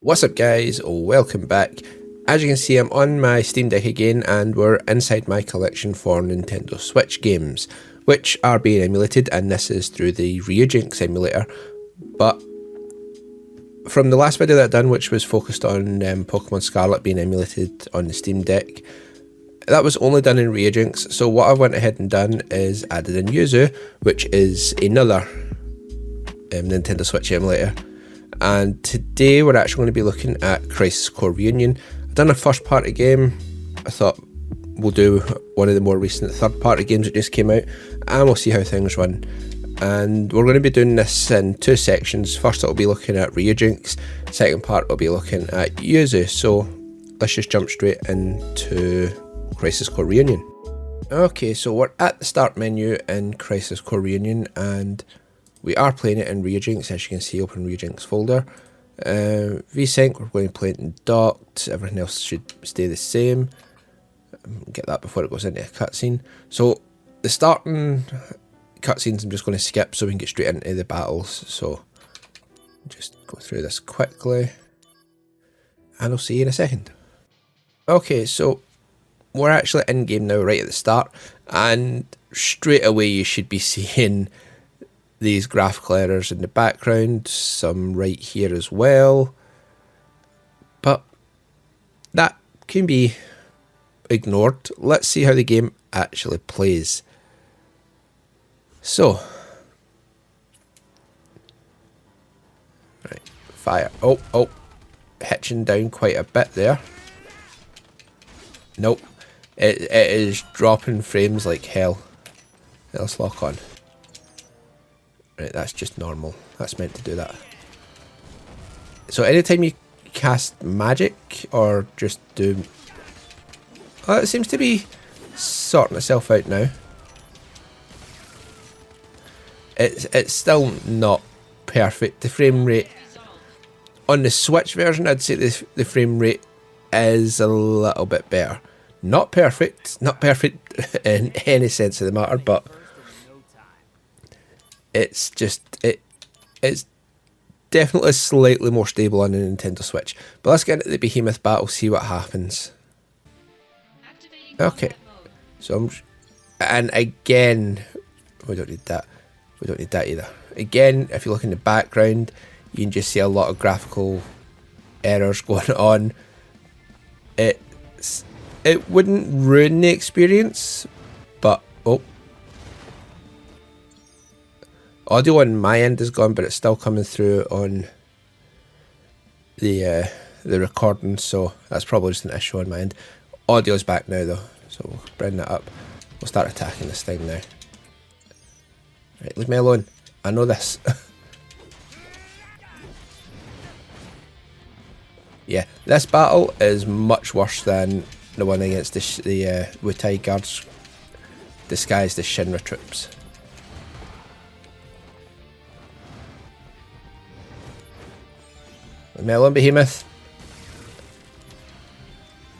What's up guys, welcome back. As you can see, I'm on my Steam Deck again and we're inside my collection for Nintendo Switch games, which are being emulated, and this is through the Ryujinx emulator. But from the last video that I've done, which was focused on Pokemon Scarlet being emulated on the Steam Deck, that was only done in Ryujinx, so what I went ahead and done is added in Yuzu, which is another Nintendo Switch emulator. And today we're actually going to be looking at Crisis Core Reunion. I've done a first party game. I thought we'll do one of the more recent third party games that just came out, and we'll see how things run. And we're going to be doing this in two sections. First it'll be looking at Ryujinx, second part will be looking at Yuzu. So let's just jump straight into Crisis Core Reunion. Okay, so we're at the start menu in Crisis Core Reunion, and we are playing it in Ryujinx. As you can see, open Ryujinx folder. VSync, we're going to play it in docked. Everything else should stay the same. Get that before it goes into a cutscene. So the starting cutscenes I'm just going to skip so we can get straight into the battles. So just go through this quickly and I'll see you in a second. Okay, so we're actually in game now right at the start, and straight away you should be seeing these graphical errors in the background, some right here as well, but that can be ignored. Let's see how the game actually plays. So, right, fire. Oh, hitching down quite a bit there. Nope, it is dropping frames like hell. Let's lock on. Right, that's just normal. That's meant to do that. So anytime you cast magic or just do... Oh, it seems to be sorting itself out now. It's still not perfect. The frame rate on the Switch version, I'd say the frame rate is a little bit better. Not perfect in any sense of the matter, but it's definitely slightly more stable on the Nintendo Switch. But let's get into the Behemoth battle, see what happens. Okay, so and again, we don't need that. We don't need that either. Again, if you look in the background, you can just see a lot of graphical errors going on. It wouldn't ruin the experience, but audio on my end is gone, but it's still coming through on the recording, so that's probably just an issue on my end. Audio's back now though, so we'll bring that up. We'll start attacking this thing now. Right, leave me alone. I know this. Yeah, this battle is much worse than the one against the Wutai guards disguised as Shinra troops. Leave me alone, Behemoth.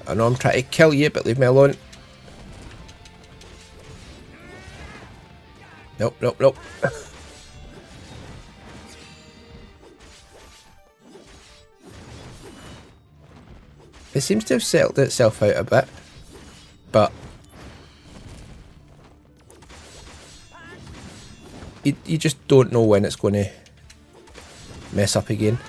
I know I'm trying to kill you, but leave me alone. Nope. It seems to have settled itself out a bit, but you just don't know when it's going to mess up again.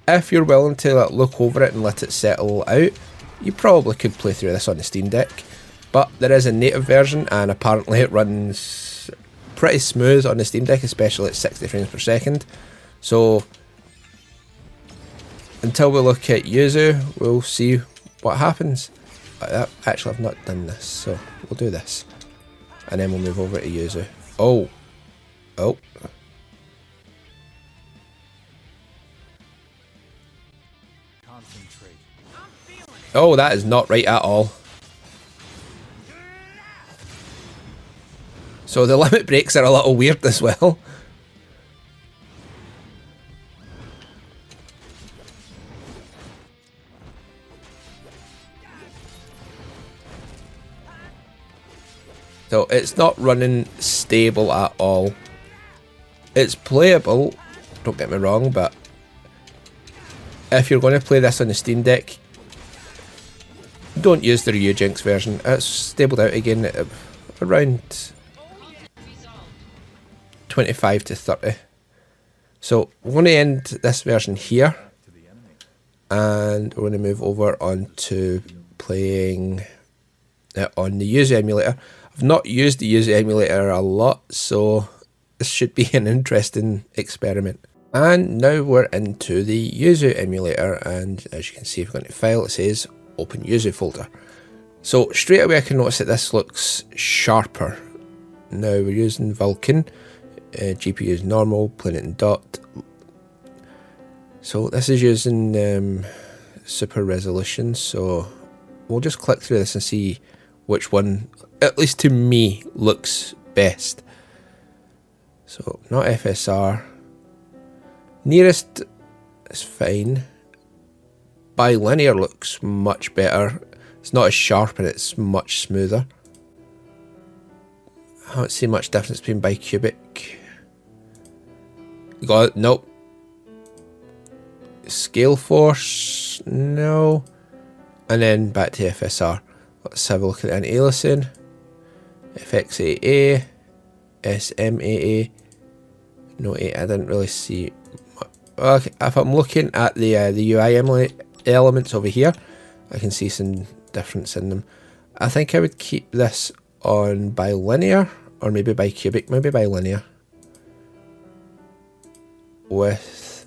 If you're willing to look over it and let it settle out, you probably could play through this on the Steam Deck. But there is a native version, and apparently it runs pretty smooth on the Steam Deck, especially at 60 frames per second. So until we look at Yuzu, we'll see what happens. Actually, I've not done this, so we'll do this, and then we'll move over to Yuzu. Oh. Oh, that is not right at all. So the limit breaks are a little weird as well. So it's not running stable at all. It's playable, don't get me wrong, but if you're going to play this on the Steam Deck, don't use the Ryujinx version. It's stabled out again at around 25 to 30. So we're going to end this version here, and we're going to move over onto playing it on the Yuzu emulator. I've not used the Yuzu emulator a lot, so this should be an interesting experiment. And now we're into the Yuzu emulator, and as you can see, if we go into file, it says open Yuzu folder. So straight away I can notice that this looks sharper. Now we're using Vulkan, GPU is normal, playing it in dot. So this is using super resolution, so we'll just click through this and see which one, at least to me, looks best. So not FSR. Nearest is fine. Bilinear looks much better. It's not as sharp and it's much smoother. I don't see much difference between bicubic. Got it? Nope. Scale force? No. And then back to FSR. Let's have a look at anti-aliasing. FXAA. SMAA. No, I didn't really see. Okay, if I'm looking at the UI elements over here, I can see some difference in them. I think I would keep this on bilinear, or maybe bicubic, maybe bilinear, with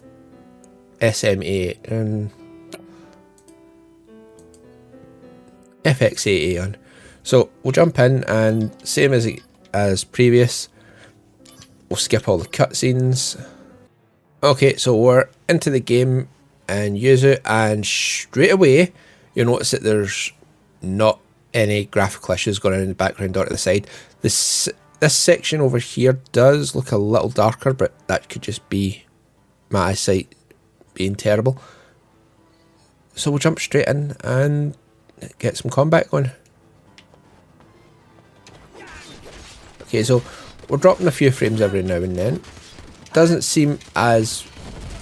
SMA and FXAA on. So we'll jump in, and same as previous, we'll skip all the cutscenes. Okay, so we're into the game and Yuzu, and straight away you'll notice that there's not any graphical issues going on in the background or to the side. This section over here does look a little darker, but that could just be my eyesight being terrible. So we'll jump straight in and get some combat going. Okay, so we're dropping a few frames every now and then. Doesn't seem as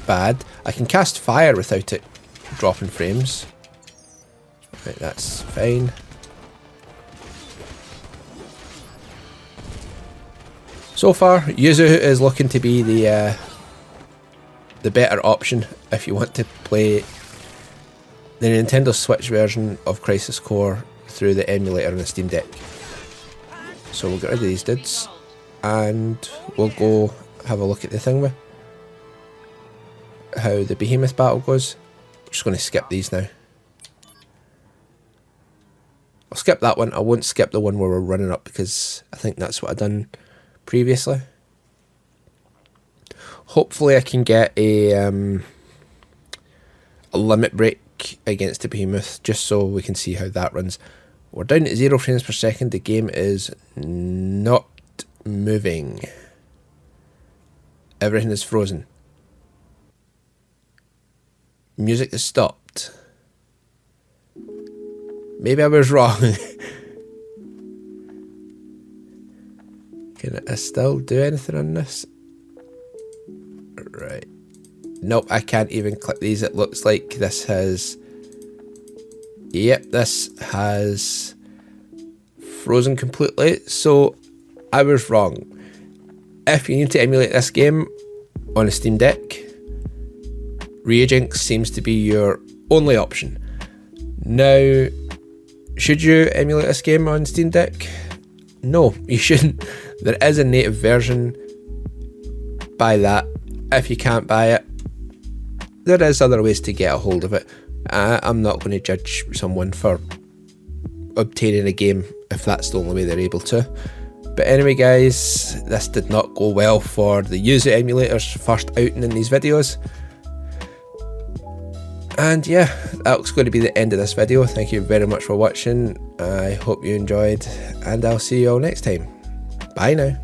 bad. I can cast fire without it dropping frames. Right, that's fine. So far, Yuzu is looking to be the better option if you want to play the Nintendo Switch version of Crisis Core through the emulator on the Steam Deck. So we'll get rid of these dudes, and we'll go have a look at the thing with how the Behemoth battle goes. I'm just going to skip these now. I'll skip that one. I won't skip the one where we're running up, because I think that's what I've done previously. Hopefully I can get a limit break against the Behemoth, just so we can see how that runs. We're down at 0 frames per second. The game is not moving. Everything is frozen. Music has stopped. Maybe I was wrong. Can I still do anything on this? Right. Nope, I can't even click these. It looks like this has... Yep, this has frozen completely. So I was wrong. If you need to emulate this game on a Steam Deck, Ryujinx seems to be your only option. Now, should you emulate this game on Steam Deck? No, you shouldn't. There is a native version. Buy that. If you can't buy it, there is other ways to get a hold of it. I'm not going to judge someone for obtaining a game if that's the only way they're able to. But anyway guys, this did not go well for the Yuzu emulator's first outing in these videos. And yeah, that's going to be the end of this video. Thank you very much for watching. I hope you enjoyed, and I'll see you all next time. Bye now.